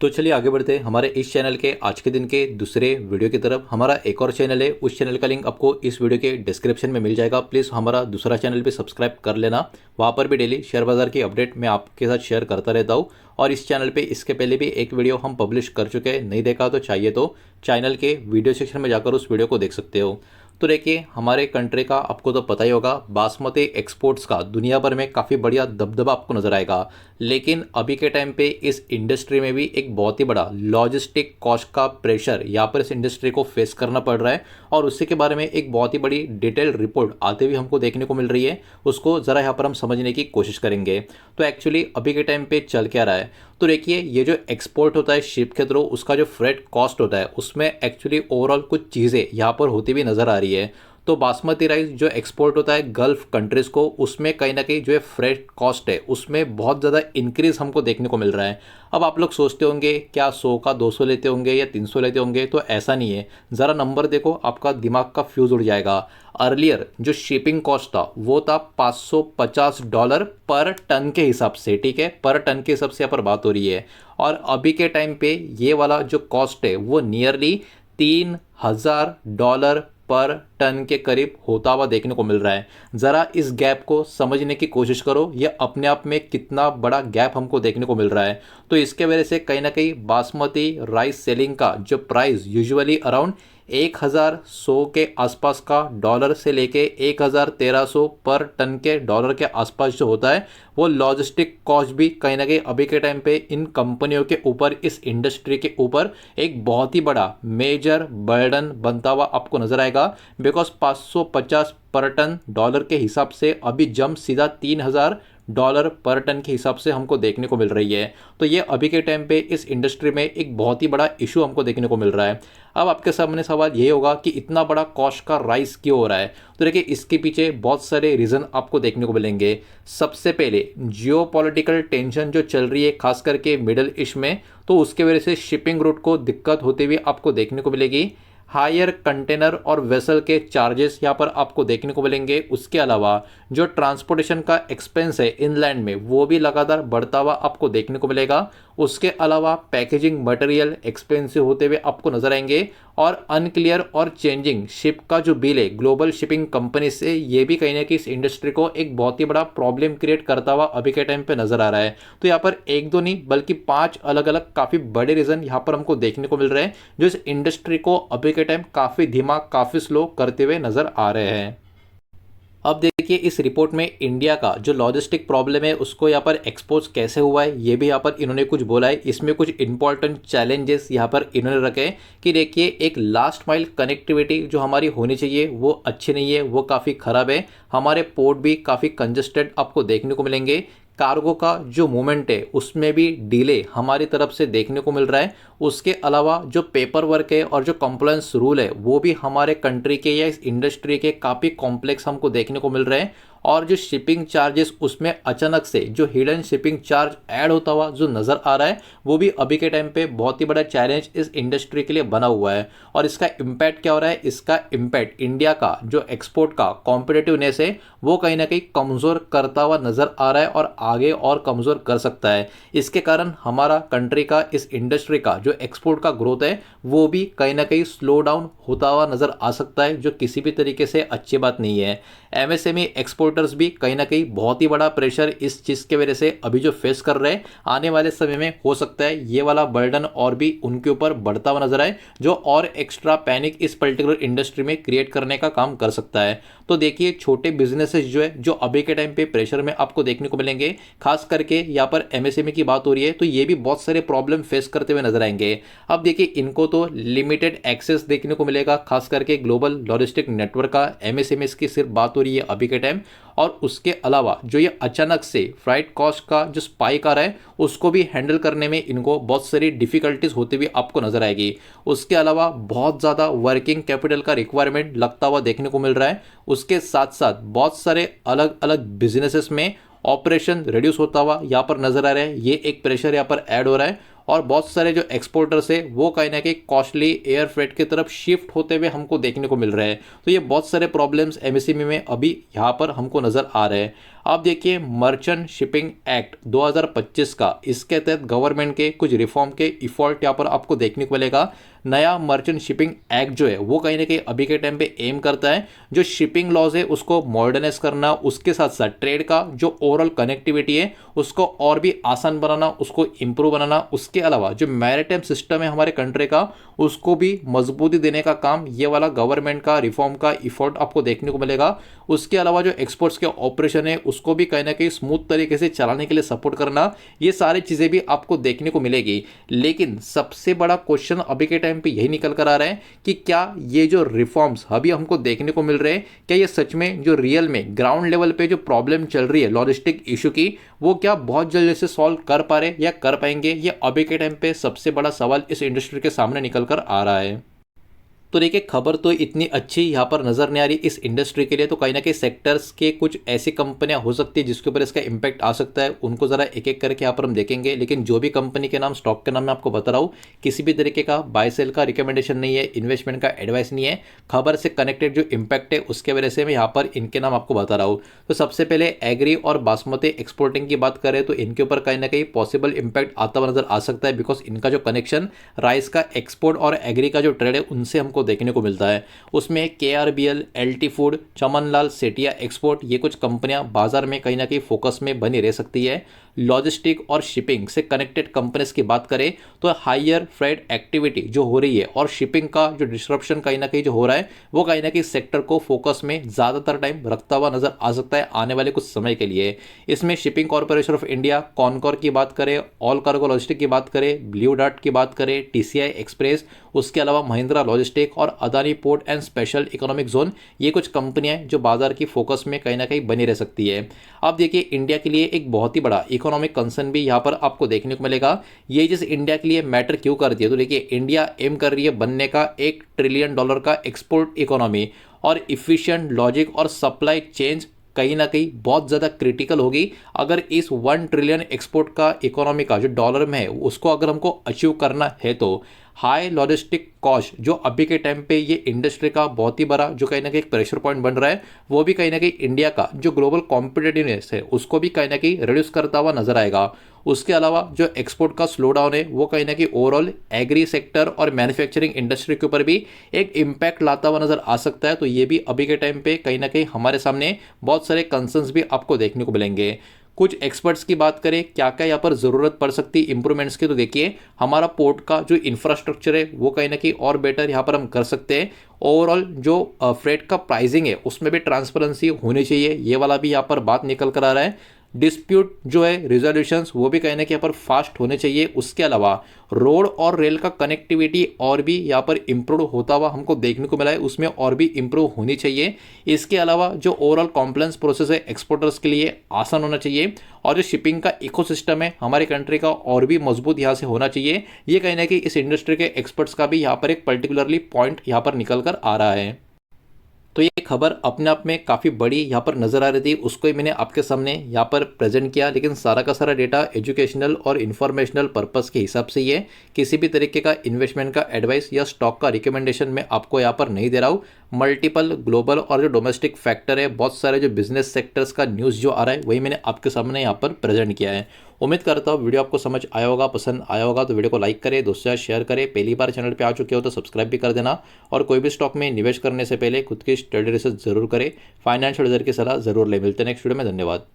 तो चलिए आगे बढ़ते हैं हमारे इस चैनल के आज के दिन के दूसरे वीडियो की तरफ। हमारा एक और चैनल है, उस चैनल का लिंक आपको इस वीडियो के डिस्क्रिप्शन में मिल जाएगा। प्लीज़ हमारा दूसरा चैनल भी सब्सक्राइब कर लेना। वहाँ पर भी डेली शेयर बाज़ार की अपडेट मैं आपके साथ शेयर करता रहता हूँ। और इस चैनल पे इसके पहले भी एक वीडियो हम पब्लिश कर चुके हैं, नहीं देखा तो चाहिए तो चैनल के वीडियो सेक्शन में जाकर उस वीडियो को देख सकते हो। तो देखिए, हमारे कंट्री का आपको तो पता ही होगा, बासमती एक्सपोर्ट्स का दुनिया भर में काफ़ी बढ़िया दबदबा आपको नज़र आएगा। लेकिन अभी के टाइम पे इस इंडस्ट्री में भी एक बहुत ही बड़ा लॉजिस्टिक कॉस्ट का प्रेशर यहाँ पर इस इंडस्ट्री को फेस करना पड़ रहा है। और उसी के बारे में एक बहुत ही बड़ी डिटेल रिपोर्ट आते हुए हमको देखने को मिल रही है। उसको ज़रा यहाँ पर हम समझने की कोशिश करेंगे। तो एक्चुअली अभी के टाइम पे चल क्या रहा है, तो देखिए, ये जो एक्सपोर्ट होता है शिप के थ्रू, उसका जो फ्रेट कॉस्ट होता है उसमें एक्चुअली ओवरऑल कुछ चीज़ें यहाँ पर होती हुई नज़र आ रही है। तो बासमती राइस जो एक्सपोर्ट होता है गल्फ कंट्रीज़ को, उसमें कहीं ना कहीं जो है फ्रेट कॉस्ट है उसमें बहुत ज़्यादा इंक्रीज़ हमको देखने को मिल रहा है। अब आप लोग सोचते होंगे क्या 100 का 200 लेते होंगे या 300 लेते होंगे, तो ऐसा नहीं है। ज़रा नंबर देखो, आपका दिमाग का फ्यूज़ उड़ जाएगा। अर्लियर जो शिपिंग कॉस्ट था वो था $550 पर टन के हिसाब से, ठीक है, पर टन के हिसाब से यहाँ पर बात हो रही है। और अभी के टाइम पे ये वाला जो कॉस्ट है वो नियरली $3000 पर टन के करीब होता हुआ देखने को मिल रहा है। ज़रा इस गैप को समझने की कोशिश करो, यह अपने आप में कितना बड़ा गैप हमको देखने को मिल रहा है। तो इसके वजह से कहीं ना कहीं बासमती राइस सेलिंग का जो प्राइस यूजुअली अराउंड 1100 के आसपास का डॉलर से लेके 1300 पर टन के डॉलर के आसपास जो होता है, वो लॉजिस्टिक कॉस्ट भी कहीं ना कहीं अभी के टाइम पे इन कंपनियों के ऊपर, इस इंडस्ट्री के ऊपर एक बहुत ही बड़ा मेजर बर्डन बनता हुआ आपको नजर आएगा। बिकॉज 550 पर टन डॉलर के हिसाब से अभी जंप सीधा $3000 पर टन के हिसाब से हमको देखने को मिल रही है। तो ये अभी के टाइम पे इस इंडस्ट्री में एक बहुत ही बड़ा इशू हमको देखने को मिल रहा है। अब आपके सामने सवाल ये होगा कि इतना बड़ा कॉस्ट का राइस क्यों हो रहा है। तो देखिए, इसके पीछे बहुत सारे रीज़न आपको देखने को मिलेंगे। सबसे पहले जियोपॉलिटिकल टेंशन जो चल रही है खास करके मिडल ईस्ट में, तो उसके वजह से शिपिंग रूट को दिक्कत होते हुए आपको देखने को मिलेगी। हायर कंटेनर और वेसल के चार्जेस यहाँ पर आपको देखने को मिलेंगे। उसके अलावा जो ट्रांसपोर्टेशन का एक्सपेंस है इनलैंड में, वो भी लगातार बढ़ता हुआ आपको देखने को मिलेगा। उसके अलावा पैकेजिंग मटेरियल एक्सपेंसिव होते हुए आपको नजर आएंगे। और अनक्लियर और चेंजिंग शिप का जो बिल है ग्लोबल शिपिंग कंपनी से, ये भी कहीं ना कहीं इस इंडस्ट्री को एक बहुत ही बड़ा प्रॉब्लम क्रिएट करता हुआ अभी के टाइम पे नजर आ रहा है। तो यहाँ पर एक दो नहीं बल्कि 5 अलग अलग काफ़ी बड़े रीज़न यहाँ पर हमको देखने को मिल रहे हैं, जो इस इंडस्ट्री को अभी के टाइम काफ़ी धीमा, काफ़ी स्लो करते हुए नजर आ रहे हैं। अब देखिए, इस रिपोर्ट में इंडिया का जो लॉजिस्टिक प्रॉब्लम है उसको यहाँ पर एक्सपोज कैसे हुआ है, ये भी यहाँ पर इन्होंने कुछ बोला है। इसमें कुछ इंपॉर्टेंट चैलेंजेस यहाँ पर इन्होंने रखे हैं कि देखिए, एक लास्ट माइल कनेक्टिविटी जो हमारी होनी चाहिए वो अच्छी नहीं है, वो काफ़ी ख़राब है। हमारे पोर्ट भी काफ़ी कंजस्टेड आपको देखने को मिलेंगे। कार्गो का जो मूवमेंट है उसमें भी डिले हमारी तरफ से देखने को मिल रहा है। उसके अलावा जो पेपर वर्क है और जो कंप्लायंस रूल है वो भी हमारे कंट्री के या इस इंडस्ट्री के काफ़ी कॉम्प्लेक्स हमको देखने को मिल रहे हैं। और जो शिपिंग चार्जेस, उसमें अचानक से जो हिडन शिपिंग चार्ज ऐड होता हुआ जो नज़र आ रहा है, वो भी अभी के टाइम पे बहुत ही बड़ा चैलेंज इस इंडस्ट्री के लिए बना हुआ है। और इसका इम्पैक्ट क्या हो रहा है, इसका इम्पैक्ट इंडिया का जो एक्सपोर्ट का कॉम्पिटिटिवनेस है वो कहीं ना कहीं कमज़ोर करता हुआ नज़र आ रहा है और आगे और कमज़ोर कर सकता है। इसके कारण हमारा कंट्री का, इस इंडस्ट्री का जो एक्सपोर्ट का ग्रोथ है वो भी कहीं ना कहीं स्लो डाउन होता हुआ नज़र आ सकता है, जो किसी भी तरीके से अच्छी बात नहीं है। एमएसएमई एक्सपोर्टर्स भी कहीं ना कहीं बहुत ही बड़ा प्रेशर इस चीज़ के वजह से अभी जो फेस कर रहे हैं, आने वाले समय में हो सकता है ये वाला बर्डन और भी उनके ऊपर बढ़ता हुआ नजर आए, जो और एक्स्ट्रा पैनिक इस पर्टिकुलर इंडस्ट्री में क्रिएट करने का काम कर सकता है। तो देखिए, छोटे बिजनेसेस जो है जो अभी के टाइम पे प्रेशर में आपको देखने को मिलेंगे, खास करके यहाँ पर एमएसएमई की बात हो रही है, तो ये भी बहुत सारे प्रॉब्लम फेस करते हुए नजर आएंगे। अब देखिए, इनको तो लिमिटेड एक्सेस देखने को मिलेगा, खास करके ग्लोबल लॉजिस्टिक नेटवर्क का एमएसएमई की सिर्फ बात हो रही है अभी के टाइम। और उसके अलावा जो ये अचानक से फ्राइट कॉस्ट का जो स्पाइक आ रहा है उसको भी हैंडल करने में इनको बहुत सारी डिफिकल्टीज होती हुई आपको नजर आएगी। उसके अलावा बहुत ज़्यादा वर्किंग कैपिटल का रिक्वायरमेंट लगता हुआ देखने को मिल रहा है। उसके साथ साथ बहुत सारे अलग अलग बिजनेसेस में ऑपरेशन रिड्यूस होता हुआ यहाँ पर नजर आ रहा है, ये एक प्रेशर यहाँ पर ऐड हो रहा है। और बहुत सारे जो एक्सपोर्टर्स है वो कहीं ना कहीं कॉस्टली एयर फ्रेट की तरफ शिफ्ट होते हुए हमको देखने को मिल रहे हैं। तो ये बहुत सारे प्रॉब्लम्स एमएसएमई में अभी यहाँ पर हमको नज़र आ रहे हैं। आप देखिए मर्चेंट शिपिंग एक्ट 2025 का, इसके तहत गवर्नमेंट के कुछ रिफॉर्म के इफॉल्ट यहाँ पर आपको देखने को मिलेगा। नया मर्चेंट शिपिंग एक्ट जो है वो कहीं ना कहीं अभी के टाइम पे एम करता है जो शिपिंग लॉज है उसको मॉडर्नाइज करना, उसके साथ साथ ट्रेड का जो ओवरऑल कनेक्टिविटी है उसको और भी आसान बनाना, उसको इंप्रूव बनाना, उसके अलावा जो मैरिटाइम सिस्टम है हमारे कंट्री का उसको भी मजबूती देने का काम ये वाला गवर्नमेंट का रिफॉर्म का इफोर्ट आपको देखने को मिलेगा। उसके अलावा जो एक्सपोर्ट्स के ऑपरेशन है उसको भी कहीं ना कहीं स्मूथ तरीके से चलाने के लिए सपोर्ट करना, ये सारी चीज़ें भी आपको देखने को मिलेगी। लेकिन सबसे बड़ा क्वेश्चन अभी के टाइम पे यही निकल कर आ रहा है कि क्या ये जो रिफॉर्म्स अभी हमको देखने को मिल रहे हैं क्या ये सच में जो रियल में ग्राउंड लेवल पे जो प्रॉब्लम चल रही है लॉजिस्टिक इशू की वो क्या बहुत जल्दी से सॉल्व कर पा रहे या कर पाएंगे, ये अभी के टाइम पे सबसे बड़ा सवाल इस इंडस्ट्री के सामने निकल कर आ रहा है। तो देखिए खबर तो इतनी अच्छी यहाँ पर नज़र नहीं आ रही इस इंडस्ट्री के लिए, तो कहीं ना कहीं सेक्टर्स के कुछ ऐसी कंपनियां हो सकती है जिसके ऊपर इसका इंपैक्ट आ सकता है, उनको ज़रा एक एक करके यहाँ पर हम देखेंगे। लेकिन जो भी कंपनी के नाम स्टॉक के नाम मैं आपको बता रहा हूँ किसी भी तरीके का बाय सेल का रिकमेंडेशन नहीं है, इन्वेस्टमेंट का एडवाइस नहीं है, खबर से कनेक्टेड जो इंपैक्ट है उसके वजह से मैं यहाँ पर इनके नाम आपको बता रहा हूँ। तो सबसे पहले एग्री और बासमती एक्सपोर्टिंग की बात करें तो इनके ऊपर कहीं ना कहीं पॉसिबल इंपैक्ट आता हुआ नजर आ सकता है, बिकॉज इनका जो कनेक्शन राइस का एक्सपोर्ट और एग्री का जो ट्रेड है उनसे हमको देखने को मिलता है। उसमें KRBL, LT food, Chamanlal Sethia export, ये कुछ कंपनियां बाजार में कहीं ना कहीं फोकस में बनी रह सकती है। लॉजिस्टिक और शिपिंग से कनेक्टेड कंपनीज की बात करें तो हायर फ्रेट एक्टिविटी जो हो रही है और शिपिंग का जो डिस्ट्रप्शन कहीं ना कहीं जो हो रहा है वो कहीं ना कहीं सेक्टर को फोकस में ज़्यादातर टाइम रखता हुआ नजर आ सकता है आने वाले कुछ समय के लिए। इसमें shipping corporation of India, Concor की बात करें, ऑल कार्गो लॉजिस्टिक की बात करें, ब्लू डार्ट की बात करें, TCI एक्सप्रेस, उसके अलावा महिंद्रा लॉजिस्टिक और Adani port and special economic zone, ये कुछ कंपनियां जो बाजार की फोकस में कहीं ना कहीं बनी रह सकती है। अब देखिए इंडिया के लिए एक बहुत ही बड़ा इकोनॉमिक कंसर्न भी यहाँ पर आपको देखने को मिलेगा। ये जिस इंडिया के लिए मैटर क्यों करती है, तो देखिए इंडिया एम कर रही है बनने का $1 ट्रिलियन का एक्सपोर्ट इकोनॉमी, और इफिशिएंट लॉजिक और सप्लाई चेंज कहीं ना कहीं बहुत ज़्यादा क्रिटिकल होगी अगर इस 1 ट्रिलियन एक्सपोर्ट का इकोनॉमी का जो डॉलर में है उसको अगर हमको अचीव करना है। तो हाई लॉजिस्टिक कॉस्ट जो अभी के टाइम पे ये इंडस्ट्री का बहुत ही बड़ा जो कहीं ना कहीं एक प्रेशर पॉइंट बन रहा है, वो भी कहीं ना कहीं इंडिया का जो ग्लोबल कॉम्पिटिटिवनेस है उसको भी कहीं ना कहीं रिड्यूस करता हुआ नजर आएगा। उसके अलावा जो एक्सपोर्ट का स्लो डाउन है वो कहीं ना कहीं ओवरऑल एग्री सेक्टर और मैन्युफैक्चरिंग इंडस्ट्री के ऊपर भी एक इम्पैक्ट लाता हुआ नजर आ सकता है। तो ये भी अभी के टाइम पे कहीं ना कहीं हमारे सामने बहुत सारे कंसर्न्स भी आपको देखने को मिलेंगे। कुछ एक्सपर्ट्स की बात करें क्या क्या यहाँ पर ज़रूरत पड़ सकती है इंप्रूवमेंट्स की, तो देखिए हमारा पोर्ट का जो इंफ्रास्ट्रक्चर है वो कहीं ना कहीं और बेटर यहाँ पर हम कर सकते हैं। ओवरऑल जो फ्रेट का प्राइसिंग है उसमें भी ट्रांसपेरेंसी होनी चाहिए, ये वाला भी यहाँ पर बात निकल कर आ रहा है। डिस्प्यूट जो है रिजोल्यूशंस वो भी कहीं ना कहीं यहाँ पर फास्ट होने चाहिए। उसके अलावा रोड और रेल का कनेक्टिविटी और भी यहाँ पर इम्प्रूव होता हुआ हमको देखने को मिला है, उसमें और भी इम्प्रूव होनी चाहिए। इसके अलावा जो ओवरऑल कॉम्प्लायंस प्रोसेस है एक्सपोर्टर्स के लिए आसान होना चाहिए, और जो शिपिंग का इकोसिस्टम है हमारी कंट्री का और भी मजबूत यहाँ से होना चाहिए। ये कहीं ना कहीं इस इंडस्ट्री के एक्सपर्ट्स का भी यहाँ पर एक पर्टिकुलरली पॉइंट यहाँ पर निकल कर आ रहा है। तो ये खबर अपने आप में काफ़ी बड़ी यहाँ पर नज़र आ रही थी, उसको ही मैंने आपके सामने यहाँ पर प्रेजेंट किया। लेकिन सारा का सारा डेटा एजुकेशनल और इन्फॉर्मेशनल पर्पस के हिसाब से ही है, किसी भी तरीके का इन्वेस्टमेंट का एडवाइस या स्टॉक का रिकमेंडेशन मैं आपको यहाँ पर नहीं दे रहा हूँ। मल्टीपल ग्लोबल और जो डोमेस्टिक फैक्टर है, बहुत सारे जो बिजनेस सेक्टर्स का न्यूज़ जो आ रहा है वही मैंने आपके सामने यहाँ पर प्रेजेंट किया है। उम्मीद करता हूँ वीडियो आपको समझ आया होगा, पसंद आया होगा। तो वीडियो को लाइक करें, दोस्तों से शेयर करें, पहली बार चैनल पे आ चुके हो तो सब्सक्राइब भी कर देना, और कोई भी स्टॉक में निवेश करने से पहले खुद की स्टडी रिसर्च जरूर करें, फाइनेंशियल एडवाइजर की सलाह जरूर ले। मिलते हैं नेक्स्ट वीडियो में, धन्यवाद।